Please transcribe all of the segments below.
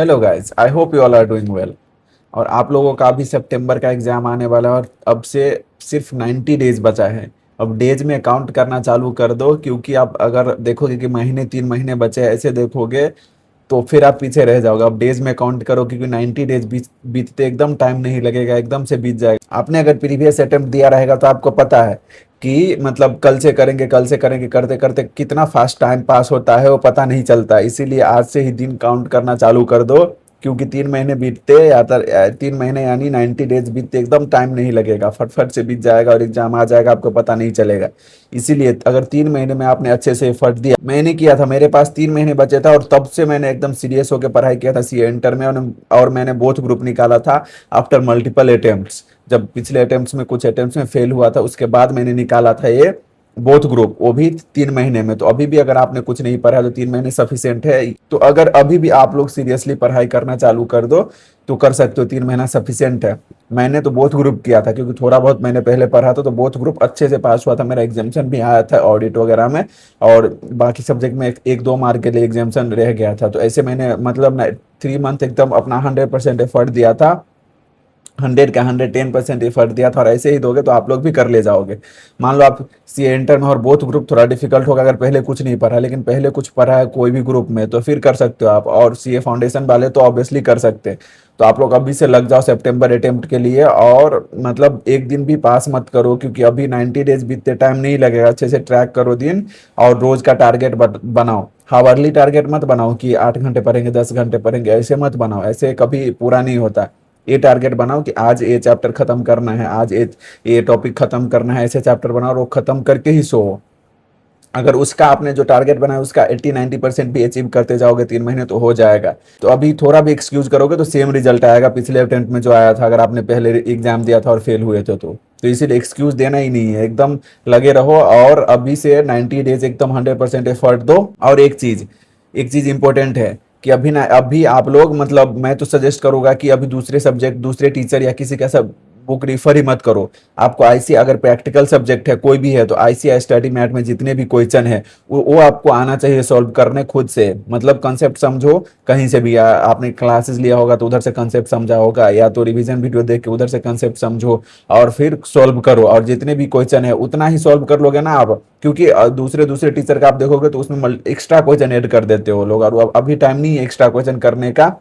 Hello guys, I hope you all are doing well. और आप लोगों का अभी सितंबर का एग्जाम आने वाला है और अब से सिर्फ 90 डेज बचा है। अब डेज में काउंट करना चालू कर दो, क्योंकि आप अगर देखोगे कि महीने 3 महीने बचे हैं, ऐसे देखोगे तो फिर आप पीछे रह जाओगे। अब डेज में काउंट करो, क्योंकि 90 डेज बीतते एकदम टाइम नहीं लगेगा, एकदम से बीत जाएगा। आपने अगर प्रीवियस अटेम्प्ट दिया रहेगा तो आपको पता है कि मतलब कल से करेंगे करते करते कितना फास्ट टाइम पास होता है वो पता नहीं चलता। इसीलिए आज से ही दिन काउंट करना चालू कर दो, क्योंकि 3 महीने बीतते या 3 महीने यानी 90 डेज बीतते एकदम टाइम नहीं लगेगा, फटफट से बीत जाएगा और एग्जाम आ जाएगा, आपको पता नहीं चलेगा। इसीलिए अगर 3 महीने में आपने अच्छे से एफर्ट दिया, मैंने किया था, मेरे पास 3 महीने बचे था और तब से मैंने एकदम सीरियस होकर पढ़ाई किया था सीए इंटर में। और मैंने बोथ ग्रुप निकाला था आफ्टर मल्टीपल अटेम्प्ट्स। जब पिछले अटेम्प्ट्स में कुछ अटेम्प्ट्स में फेल हुआ था, उसके बाद मैंने निकाला था ये बोथ ग्रुप, वो भी 3 महीने में। तो अभी भी अगर आपने कुछ नहीं पढ़ा तो 3 महीने सफिशियंट है। तो अगर अभी भी आप लोग सीरियसली पढ़ाई करना चालू कर दो तो कर सकते हो, 3 महीना सफिशियंट है। मैंने तो बोथ ग्रुप किया था, क्योंकि थोड़ा बहुत मैंने पहले पढ़ा था, तो बोथ ग्रुप अच्छे से पास हुआ था। मेरा एग्जामेशन भी आया था ऑडिट वगैरह में, और बाकी सब्जेक्ट में एक दो मार्क के लिए एग्जामेशन रह गया था। तो ऐसे मैंने मतलब 3 मंथ एकदम अपना 100% एफर्ट दिया था, 100 का 110% एफर्ट दिया था। और ऐसे ही दोगे तो आप लोग भी कर ले जाओगे। मान लो आप सी इंटर में और बोथ ग्रुप थोड़ा डिफिकल्ट होगा अगर पहले कुछ नहीं पढ़ा, लेकिन पहले कुछ पढ़ा है कोई भी ग्रुप में तो फिर कर सकते हो आप। और सीए फाउंडेशन वाले तो ऑब्वियसली कर सकते हैं। तो आप लोग अभी से लग जाओ सितंबर अटेम्प्ट के लिए, और मतलब एक दिन भी पास मत करो, क्योंकि अभी 90 डेज बीतते टाइम नहीं लगेगा। अच्छे से ट्रैक करो दिन, और रोज का टारगेट बनाओ। हावरली टारगेट मत बनाओ कि 8 घंटे पढ़ेंगे 10 घंटे पढ़ेंगे, ऐसे मत बनाओ, ऐसे कभी पूरा नहीं होता। ये टारगेट बनाओ कि आज ये चैप्टर खत्म करना है, आज ये टॉपिक खत्म करना है, ऐसे चैप्टर बनाओ और वो खत्म करके ही सो। अगर उसका आपने जो टारगेट बनाया उसका 80-90% भी अचीव करते जाओगे 3 महीने तो हो जाएगा। तो अभी थोड़ा भी एक्सक्यूज करोगे तो सेम रिजल्ट आएगा पिछले अटेम्प्ट में जो आया था, अगर आपने पहले एग्जाम दिया था और फेल हुए थे तो इसीलिए एक्सक्यूज देना ही नहीं है, एकदम लगे रहो और अभी से 90 डेज एकदम 100% एफर्ट दो। और एक चीज इंपॉर्टेंट है कि अभी आप लोग मतलब मैं तो सजेस्ट करूंगा कि अभी दूसरे सब्जेक्ट दूसरे टीचर या किसी का सब बुक रिफर ही मत करो। आपको आईसी अगर प्रैक्टिकल सब्जेक्ट है कोई भी है तो आईसीआई स्टडी मैट में जितने भी क्वेश्चन है वो आपको आना चाहिए सॉल्व करने खुद से। मतलब कंसेप्ट समझो कहीं से भी, आपने क्लासेस लिया होगा तो उधर से कंसेप्ट समझा होगा, या तो रिवीजन वीडियो देख के उधर से कंसेप्ट समझो और फिर सॉल्व करो। और जितने भी क्वेश्चन है उतना ही सॉल्व कर लोगे ना आप, क्योंकि दूसरे दूसरे टीचर का आप देखोगे तो उसमें एक्स्ट्रा क्वेश्चन ऐड कर देते हो लोग, और अभी टाइम नहीं है एक्स्ट्रा क्वेश्चन करने का।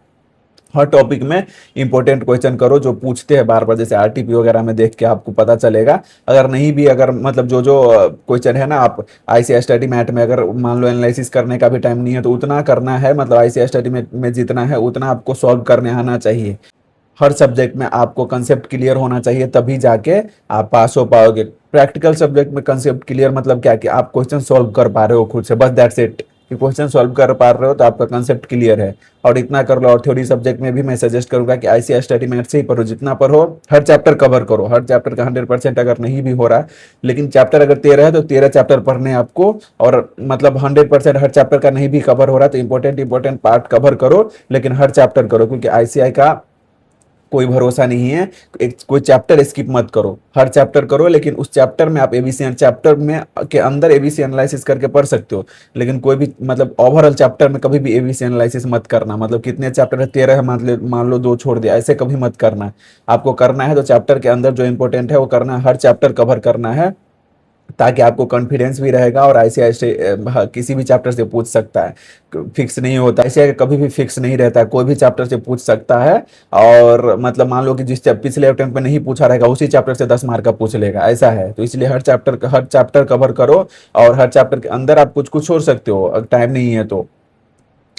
हर टॉपिक में इंपॉर्टेंट क्वेश्चन करो जो पूछते हैं बार बार, जैसे आरटीपी वगैरह में देख के आपको पता चलेगा। अगर नहीं भी, अगर मतलब जो जो क्वेश्चन है ना, आप आईसीआई स्टडी मैट में अगर मान लो एनालिसिस करने का भी टाइम नहीं है तो उतना करना है, मतलब आईसीआई स्टडी में जितना है उतना आपको सॉल्व करने आना चाहिए। हर सब्जेक्ट में आपको कंसेप्ट क्लियर होना चाहिए, तभी जाके आप पास हो पाओगे। प्रैक्टिकल सब्जेक्ट में कंसेप्ट क्लियर मतलब क्या कि आप क्वेश्चन सॉल्व कर पा रहे हो खुद से, बस दैट्स इट। कि क्वेश्चन सॉल्व कर पा रहे हो तो आपका कंसेप्ट क्लियर है, और इतना कर लो। और थ्योरी सब्जेक्ट में भी मैं सजेस्ट करूंगा कि आईसीआई स्टडी मैथ से ही पढ़ो, जितना पढ़ो हर चैप्टर कवर करो। हर चैप्टर का 100% अगर नहीं भी हो रहा है, लेकिन चैप्टर अगर 13 है तो 13 चैप्टर पढ़ने आपको। और मतलब 100% हर चैप्टर का नहीं भी कवर हो रहा है तो इंपॉर्टेंट इंपॉर्टेंट पार्ट कवर करो, लेकिन हर चैप्टर करो, क्योंकि आईसीआई का कोई भरोसा नहीं है। एक कोई चैप्टर स्किप मत करो, हर चैप्टर करो। लेकिन उस चैप्टर में आप एबीसी चैप्टर में के अंदर एबीसी एनालिसिस करके पढ़ सकते हो, लेकिन कोई भी मतलब ओवरऑल चैप्टर में कभी भी एबीसी एनालिसिस मत करना। मतलब कितने चैप्टर है, 13 है, मान लो 2 छोड़ दिया, ऐसे कभी मत करना। आपको करना है तो चैप्टर के अंदर जो इंपॉर्टेंट है वो करना है, हर चैप्टर कवर करना है, ताकि आपको कॉन्फिडेंस भी रहेगा। और आईसीआई से किसी भी चैप्टर से पूछ सकता है, फिक्स नहीं होता। आईसीआई कभी भी फिक्स नहीं रहता है, कोई भी चैप्टर से पूछ सकता है। और मतलब मान लो कि जिस पिछले अटेम्प्ट में नहीं पूछा रहेगा उसी चैप्टर से 10 मार्क का पूछ लेगा, ऐसा है। तो इसलिए हर चैप्टर कवर करो, और हर चैप्टर के अंदर आप कुछ कुछ छोड़ सकते हो अगर टाइम नहीं है तो।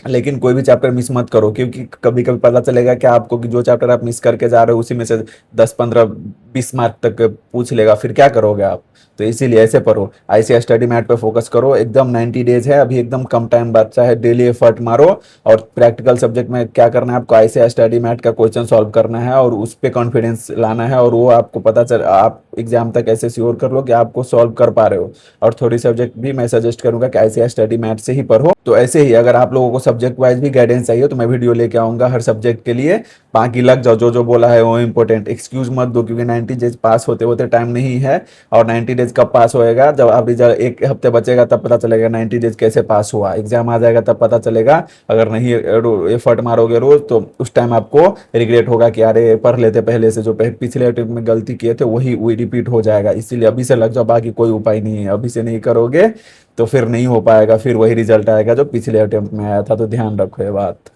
लेकिन कोई भी चैप्टर मिस मत करो, क्योंकि कभी कभी पता चलेगा कि आपको कि जो चैप्टर आप मिस करके जा रहे हो उसी में से 10 15 20 मार्क तक पूछ लेगा, फिर क्या करोगे आप। तो इसीलिए ऐसे पढ़ो, आईसीआई स्टडी मैट पे फोकस करो। एकदम 90 डेज है अभी, एकदम कम टाइम बचा है, डेली एफर्ट मारो। और प्रैक्टिकल सब्जेक्ट में क्या करना है आपको, आईसीआई स्टडी मैट का क्वेश्चन सॉल्व करना है और उस पर कॉन्फिडेंस लाना है, और वो आपको पता चल, आप एग्जाम तक ऐसे श्योर कर लो कि आपको सॉल्व कर पा रहे हो। और थोड़ी सब्जेक्ट भी मैं सजेस्ट करूंगा कि आईसीआई स्टडी मैट से ही पढ़ो। तो ऐसे ही अगर आप लोगों को सब्जेक्ट वाइज भी गाइडेंस चाहिए तो मैं वीडियो लेके आऊंगा हर सब्जेक्ट के लिए। बाकी लग जाओ, जो जो बोला है वो इंपॉर्टेंट, एक्सक्यूज मत दो, क्योंकि 90 डेज पास होते होते टाइम नहीं है। और 90 डेज कब पास होएगा, जब आप रिजल्ट एक हफ्ते बचेगा तब पता चलेगा 90 डेज कैसे पास हुआ, एग्जाम आ जाएगा तब पता चलेगा। अगर नहीं एफर्ट मारोगे रोज तो उस टाइम आपको रिग्रेट होगा कि अरे पढ़ लेते पहले से, जो पिछले अटेम्प्ट में गलती किए थे वही रिपीट हो जाएगा। इसीलिए अभी से लग जाओ, बाकी कोई उपाय नहीं है, अभी से नहीं करोगे तो फिर नहीं हो पाएगा, फिर वही रिजल्ट आएगा जो पिछले अटेम्प्ट में आया था। तो ध्यान रखो ये बात।